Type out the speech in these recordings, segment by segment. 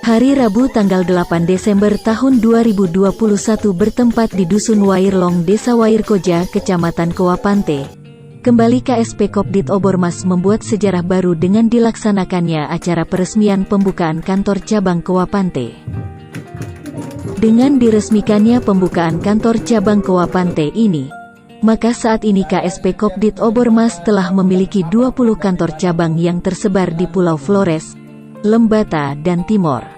Hari Rabu tanggal 8 Desember tahun 2021 bertempat di Dusun Wairlong, Desa Wairkoja, Kecamatan Kowapante. Kembali KSP Kopdit Obormas membuat sejarah baru dengan dilaksanakannya acara peresmian pembukaan kantor cabang Kowapante. Dengan diresmikannya pembukaan kantor cabang Kowapante ini, maka saat ini KSP Kopdit Obormas telah memiliki 20 kantor cabang yang tersebar di Pulau Flores, Lembata, dan Timor.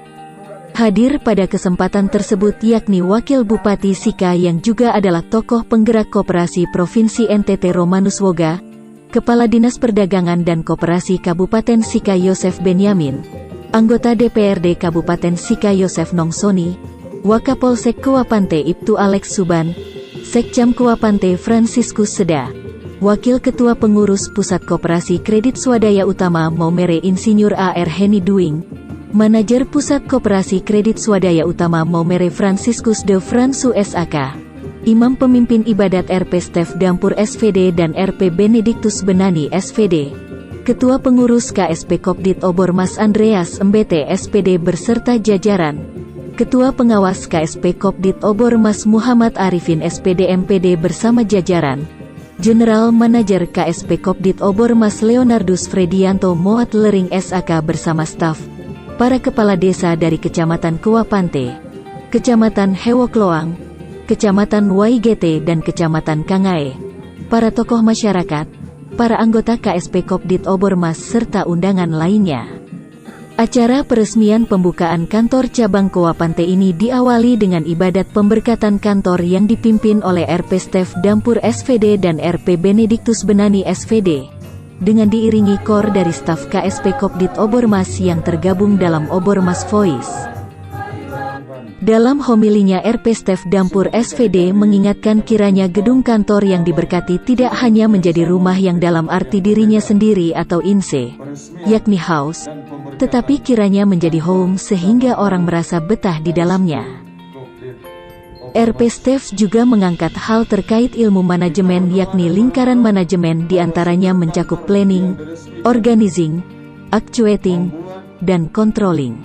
Hadir pada kesempatan tersebut yakni Wakil Bupati Sika yang juga adalah tokoh penggerak Koperasi Provinsi NTT Romanus Woga, Kepala Dinas Perdagangan dan Koperasi Kabupaten Sika Yosef Benyamin, anggota DPRD Kabupaten Sika Yosef Nongsoni, Wakapolsek Kowapante Ibtu Alex Suban, Sekcam Kowapante Franciscus Seda, Wakil Ketua Pengurus Pusat Koperasi Kredit Swadaya Utama Maumere Insinyur A.R. Heni Duing, Manajer Pusat Koperasi Kredit Swadaya Utama Maumere Franciscus de Fransu SAK, Imam Pemimpin Ibadat RP Stef Dampur SVD dan RP Benediktus Benani SVD, Ketua Pengurus KSP Kopdit Obormas Andreas MBT SPD berserta jajaran, Ketua Pengawas KSP Kopdit Obormas Muhammad Arifin SPD MPD bersama jajaran, General Manager KSP Kopdit Obormas Leonardus Fredianto Moat Lering SAK bersama staf, para kepala desa dari Kecamatan Kowapante, Kecamatan Hewokloang, Kecamatan Waigete dan Kecamatan Kangae, para tokoh masyarakat, para anggota KSP Kopdit Obormas serta undangan lainnya. Acara peresmian pembukaan kantor cabang Kowapante ini diawali dengan ibadat pemberkatan kantor yang dipimpin oleh RP Stef Dampur SVD dan RP Benediktus Benani SVD, dengan diiringi kor dari staf KSP Kopdit Obormas yang tergabung dalam Obormas Voice. Dalam homilinya RP Stef Dampur SVD mengingatkan kiranya gedung kantor yang diberkati tidak hanya menjadi rumah yang dalam arti dirinya sendiri atau inse, yakni house, tetapi kiranya menjadi home sehingga orang merasa betah di dalamnya. RP Stef juga mengangkat hal terkait ilmu manajemen yakni lingkaran manajemen diantaranya mencakup planning, organizing, actuating, dan controlling.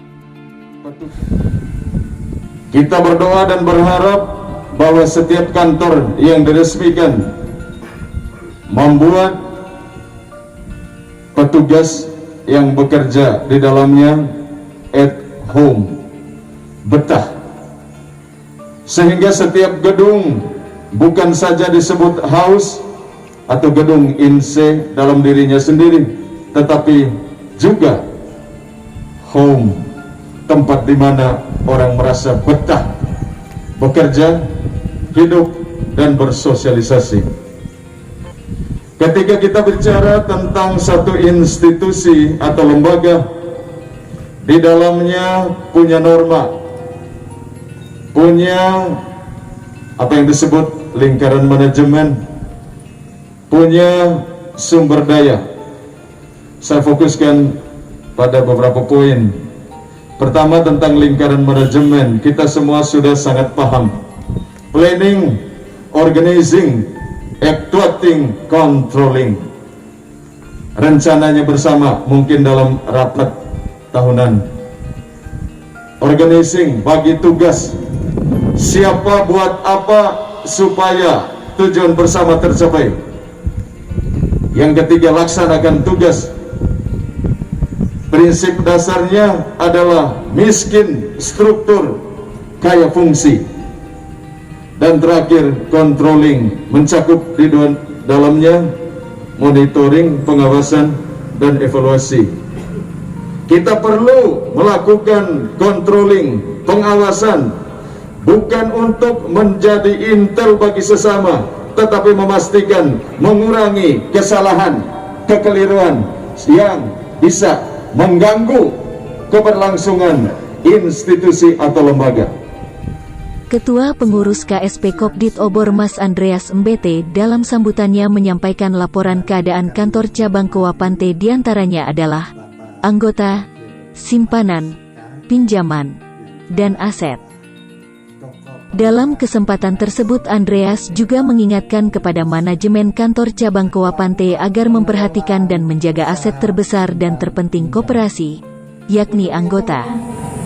Kita berdoa dan berharap bahwa setiap kantor yang diresmikan membuat petugas yang bekerja di dalamnya at home, betah. Sehingga setiap gedung bukan saja disebut house atau gedung inse dalam dirinya sendiri, tetapi juga home, tempat di mana orang merasa betah bekerja, hidup, dan bersosialisasi. Ketika kita bicara tentang satu institusi atau lembaga, di dalamnya punya norma, punya apa yang disebut lingkaran manajemen, punya sumber daya. Saya fokuskan pada beberapa poin. Pertama, tentang lingkaran manajemen, kita semua sudah sangat paham. Planning, organizing, actuating, controlling. Rencananya bersama, mungkin dalam rapat tahunan. Organizing, bagi tugas, siapa buat apa supaya tujuan bersama tercapai. Yang ketiga, laksanakan tugas. Prinsip dasarnya adalah miskin struktur, kaya fungsi. Dan terakhir, controlling, mencakup di dalamnya monitoring, pengawasan, dan evaluasi. Kita perlu melakukan controlling, pengawasan, bukan untuk menjadi intel bagi sesama, tetapi memastikan mengurangi kesalahan, kekeliruan yang bisa mengganggu keberlangsungan institusi atau lembaga. Ketua Pengurus KSP Kopdit Obormas Andreas MBT dalam sambutannya menyampaikan laporan keadaan kantor cabang Kowapante diantaranya adalah anggota, simpanan, pinjaman, dan aset. Dalam kesempatan tersebut Andreas juga mengingatkan kepada manajemen kantor cabang Kowapante agar memperhatikan dan menjaga aset terbesar dan terpenting koperasi, yakni anggota.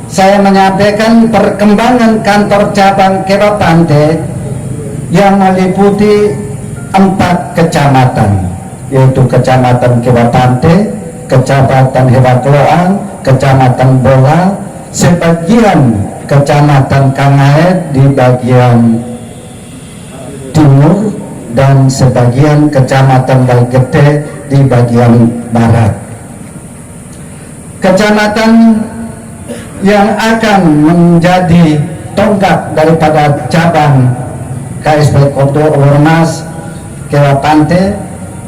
saya menyampaikan perkembangan kantor cabang Kewapante yang meliputi 4 kecamatan, yaitu Kecamatan Kewapante, Kecamatan Hewakloan, Kecamatan Bola, sebagian Kecamatan Kangaet di bagian timur, dan sebagian Kecamatan Baigete di bagian barat. Kecamatan yang akan menjadi tonggak daripada cabang KSP Kopdit Ormas Kewapante,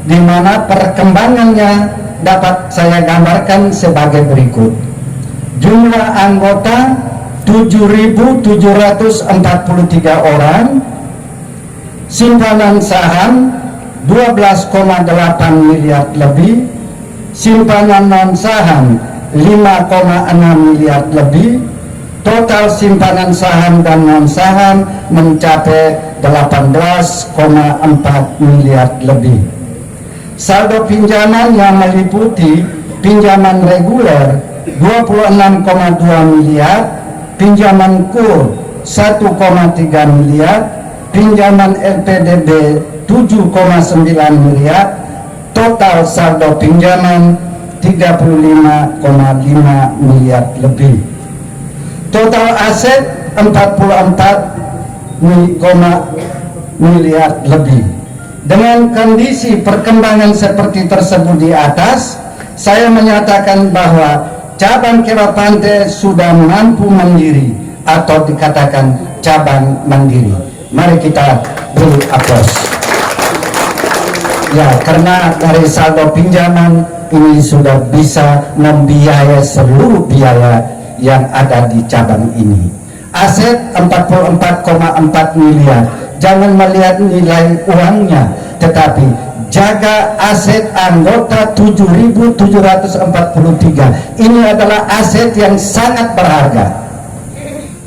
di mana perkembangannya dapat saya gambarkan sebagai berikut. Jumlah anggota 7.743 orang, simpanan saham 12,8 miliar lebih, simpanan non saham 5,6 miliar lebih, total simpanan saham dan non saham mencapai 18,4 miliar lebih. Saldo pinjaman yang meliputi pinjaman reguler 26,2 miliar, pinjaman kur 1,3 miliar, pinjaman LPDB 7,9 miliar, total saldo pinjaman 35,5 miliar lebih. Total aset 44 miliar lebih. Dengan kondisi perkembangan seperti tersebut di atas, saya menyatakan bahwa cabang Kewapante sudah mampu mandiri atau dikatakan cabang mandiri. Mari kita beri aplaus. Ya, karena dari saldo pinjaman ini sudah bisa membiayai seluruh biaya yang ada di cabang ini. Aset 44,4 miliar. Jangan melihat nilai uangnya, tetapi jaga aset anggota 7.743. Ini adalah aset yang sangat berharga.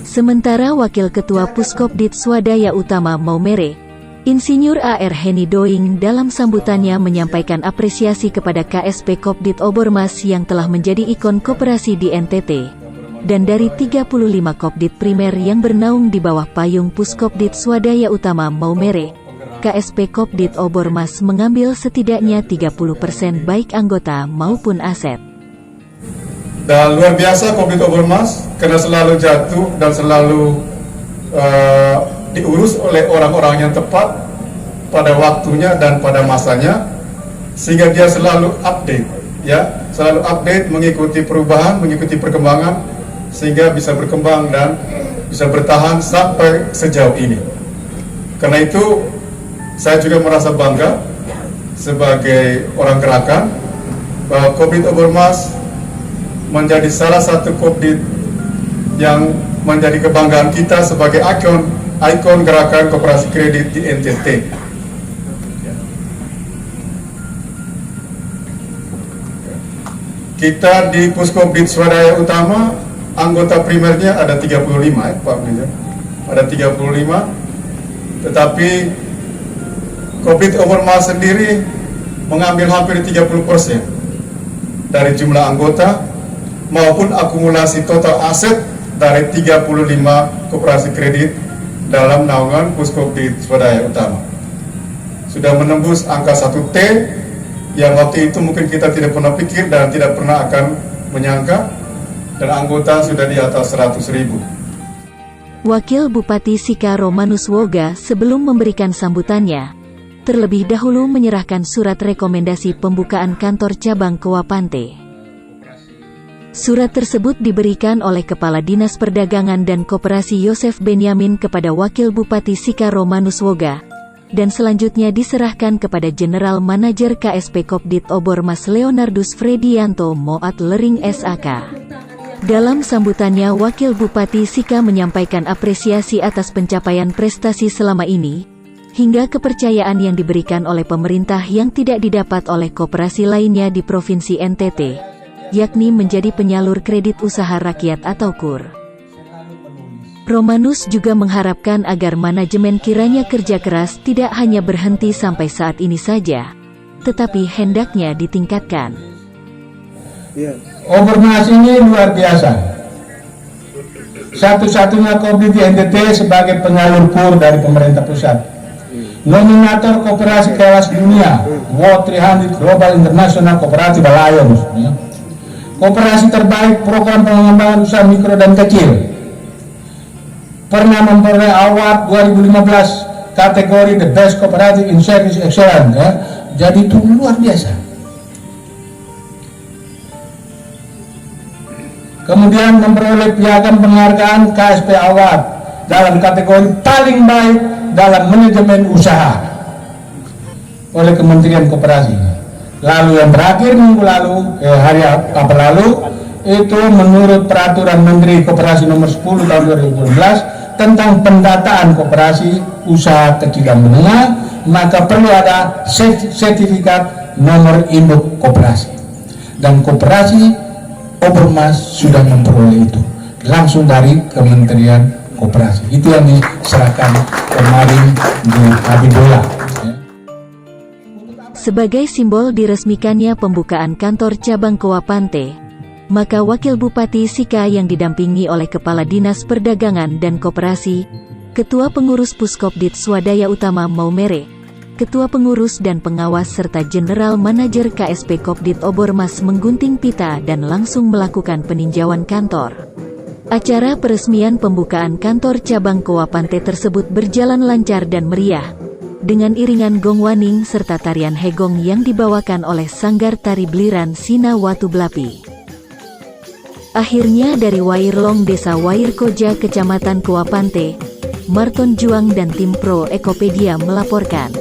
Sementara Wakil Ketua Puskopdit Swadaya Utama Maumere, Insinyur AR Heni Doing dalam sambutannya menyampaikan apresiasi kepada KSP Kopdit Obormas yang telah menjadi ikon koperasi di NTT. Dan dari 35 Kopdit primer yang bernaung di bawah payung Puskopdit Swadaya Utama Maumere, KSP Kopdit Obormas mengambil setidaknya 30% baik anggota maupun aset. Dan luar biasa Kopdit Obormas karena selalu jatuh dan selalu diurus oleh orang-orang yang tepat pada waktunya dan pada masanya, sehingga dia selalu update, ya, selalu update, mengikuti perubahan, mengikuti perkembangan, sehingga bisa berkembang dan bisa bertahan sampai sejauh ini. Karena itu saya juga merasa bangga sebagai orang gerakan bahwa Kopdit Obormas menjadi salah satu Kopdit yang menjadi kebanggaan kita sebagai ikon gerakan koperasi kredit di NTT. Kita di Puskopdit Swadaya Utama, anggota primernya ada 35 Pak Manajer. Ada 35, tetapi Kopdit Obormas sendiri mengambil hampir 30% dari jumlah anggota maupun akumulasi total aset dari 35 koperasi kredit dalam naungan Puskopdit Swadaya Utama. Sudah menembus angka 1T yang waktu itu mungkin kita tidak pernah pikir dan tidak pernah akan menyangka, dan anggota sudah di atas 100.000. Wakil Bupati Sika Romanus Woga sebelum memberikan sambutannya, terlebih dahulu menyerahkan surat rekomendasi pembukaan kantor cabang Kewapante. Surat tersebut diberikan oleh Kepala Dinas Perdagangan dan Koperasi Yosef Benyamin kepada Wakil Bupati Sika Romanus Woga, dan selanjutnya diserahkan kepada General Manager KSP Kopdit Obormas Leonardus Fredianto Moat Lering SAK. Dalam sambutannya, Wakil Bupati Sika menyampaikan apresiasi atas pencapaian prestasi selama ini, hingga kepercayaan yang diberikan oleh pemerintah yang tidak didapat oleh koperasi lainnya di Provinsi NTT, yakni menjadi penyalur kredit usaha rakyat atau KUR. Romanus juga mengharapkan agar manajemen kiranya kerja keras tidak hanya berhenti sampai saat ini saja, tetapi hendaknya ditingkatkan. Obormas ini luar biasa. Satu-satunya Kopdit di NTT sebagai penyalur KUR dari pemerintah pusat. Nominator Koperasi Kelas Dunia World 300 Global International Cooperative Alliance. Koperasi terbaik program pengembangan usaha mikro dan kecil. Pernah memperoleh award 2015 kategori The Best Cooperative in Service Excellence. Jadi itu luar biasa. Kemudian memperoleh piagam penghargaan KSP Award dalam kategori paling baik dalam manajemen usaha oleh Kementerian Koperasi. Lalu yang terakhir minggu lalu, hari apa lalu, itu menurut Peraturan Menteri Koperasi Nomor 10 Tahun 2012 tentang pendataan koperasi usaha kecil dan menengah, maka perlu ada sertifikat nomor induk koperasi. Dan koperasi Obermas sudah memperoleh itu langsung dari Kementerian Koperasi. Itu yang diserahkan kemarin di Habibullah. Sebagai simbol diresmikannya pembukaan kantor cabang Koapante, maka Wakil Bupati Sika yang didampingi oleh Kepala Dinas Perdagangan dan Koperasi, Ketua Pengurus Puskopdit Swadaya Utama Maumere, Ketua Pengurus dan Pengawas serta General Manajer KSP Kopdit Obormas menggunting pita dan langsung melakukan peninjauan kantor. Acara peresmian pembukaan kantor cabang Koapante tersebut berjalan lancar dan meriah, dengan iringan gong waning serta tarian hegong yang dibawakan oleh Sanggar Tari Bliran Sina Watu Blapi. Akhirnya dari Wairlong Desa Wairkoja Kecamatan Koapante, Marton Juang dan tim Pro Ekopedia melaporkan.